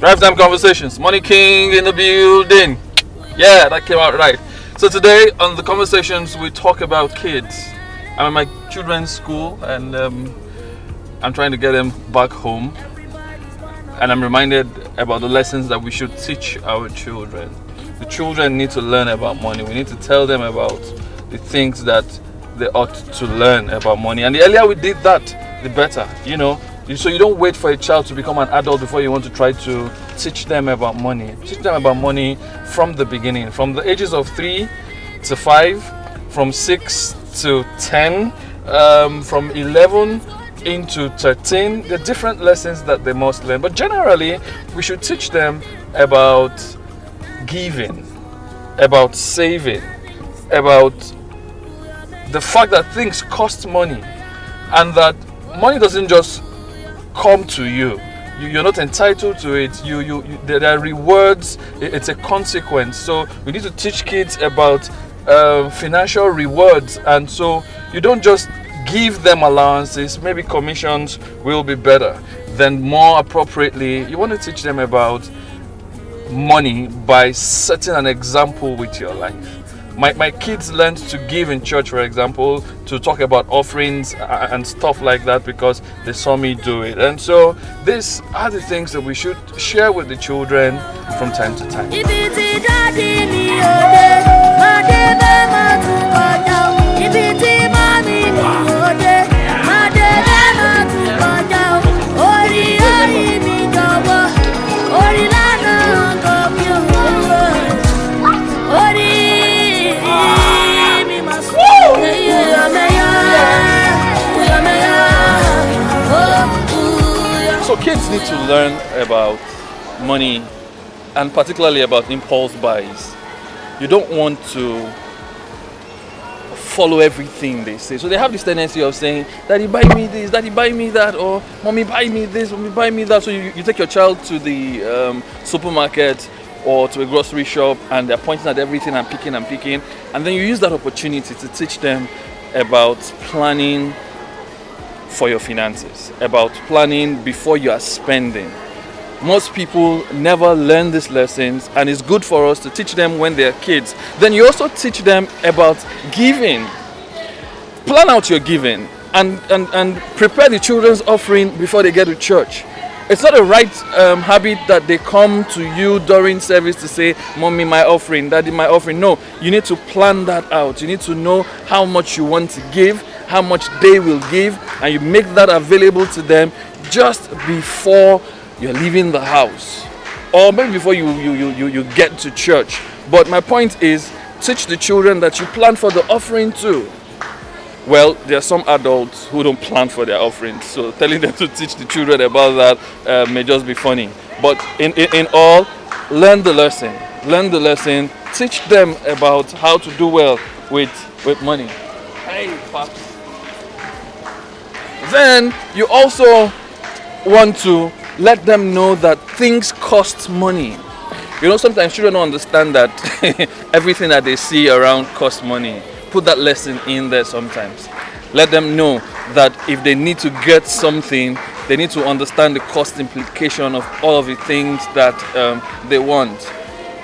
Drive Time Conversations. Money King in the building. Yeah, that came out right. So today on the conversations we talk about kids. I'm in my children's school and I'm trying to get them back home. And I'm reminded about the lessons that we should teach our children. The children need to learn about money. We need to tell them about the things that they ought to learn about money. And the earlier we did that, the better, So you don't wait for a child to become an adult before you want to try to teach them about money. Teach them about money from the beginning, from the ages of 3 to 5, from 6 to 10, from 11 into 13. There are different lessons that they must learn. But generally, we should teach them about giving, about saving, about the fact that things cost money and that money doesn't just come to you. You're not entitled to it. There are rewards. It's a consequence. So we need to teach kids about financial rewards, and so you don't just give them allowances. Maybe commissions will be better. Then more appropriately, you want to teach them about money by setting an example with your life. My kids learned to give in church, for example, to talk about offerings and stuff like that because they saw me do it. And so these are the things that we should share with the children from time to time. So kids need to learn about money and particularly about impulse buys. You don't want to follow everything they say. So they have this tendency of saying, Daddy buy me this, Daddy buy me that, or Mommy buy me this, Mommy buy me that. So you take your child to the supermarket or to a grocery shop and they're pointing at everything and picking, and then you use that opportunity to teach them about planning for your finances, about planning before you are spending. Most people never learn these lessons, and it's good for us to teach them when they're kids. Then you also teach them about giving. Plan out your giving and prepare the children's offering before they get to church. It's not a right habit that they come to you during service to say, Mommy, my offering, Daddy, my offering. No, you need to plan that out. You need to know how much you want to give, how much they will give, and you make that available to them just before you're leaving the house, or maybe before you get to church. But my point is, teach the children that you plan for the offering too. Well, there are some adults who don't plan for their offerings, so telling them to teach the children about that may just be funny. But in all, learn the lesson. Learn the lesson. Teach them about how to do well with money. Hey, Pops. Then you also want to let them know that things cost money. Sometimes children don't understand that everything that they see around costs money. Put that lesson in there sometimes. Let them know that if they need to get something, they need to understand the cost implication of all of the things that they want.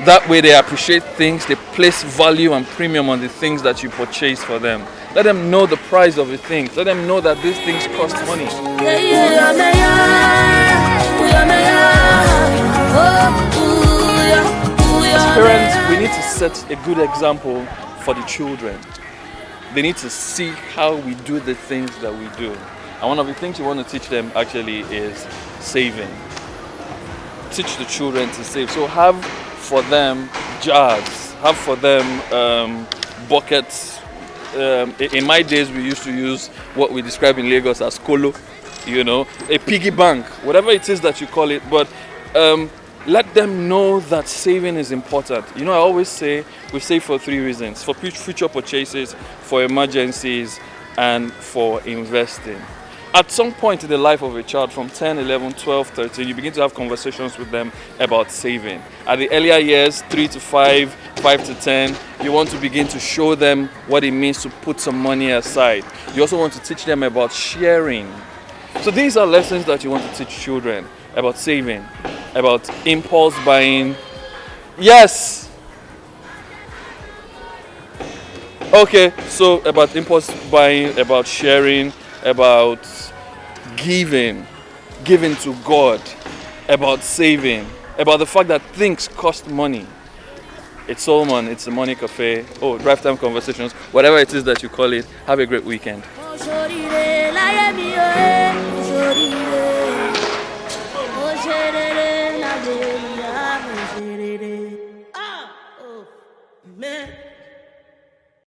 That way they appreciate things, they place value and premium on the things that you purchase for them. Let them know the price of the things. Let them know that these things cost money. As parents, we need to set a good example for the children. They need to see how we do the things that we do. And one of the things you want to teach them actually is saving. Teach the children to save. So have for them jars, have for them buckets. In my days, we used to use what we describe in Lagos as kolo, a piggy bank, whatever it is that you call it. But let them know that saving is important. I always say we save for 3 reasons: for future purchases, for emergencies, and for investing. At some point in the life of a child, from 10, 11, 12, 13, you begin to have conversations with them about saving. At the earlier years, 3 to 5, 5 to 10, you want to begin to show them what it means to put some money aside. You also want to teach them about sharing. So these are lessons that you want to teach children about saving. about impulse buying. Yes. Okay, so about impulse buying, about sharing, about giving to God, about saving, about the fact that things cost money. It's Solomon, it's the Money Cafe, Drive Time Conversations, whatever it is that you call it. Have a great weekend.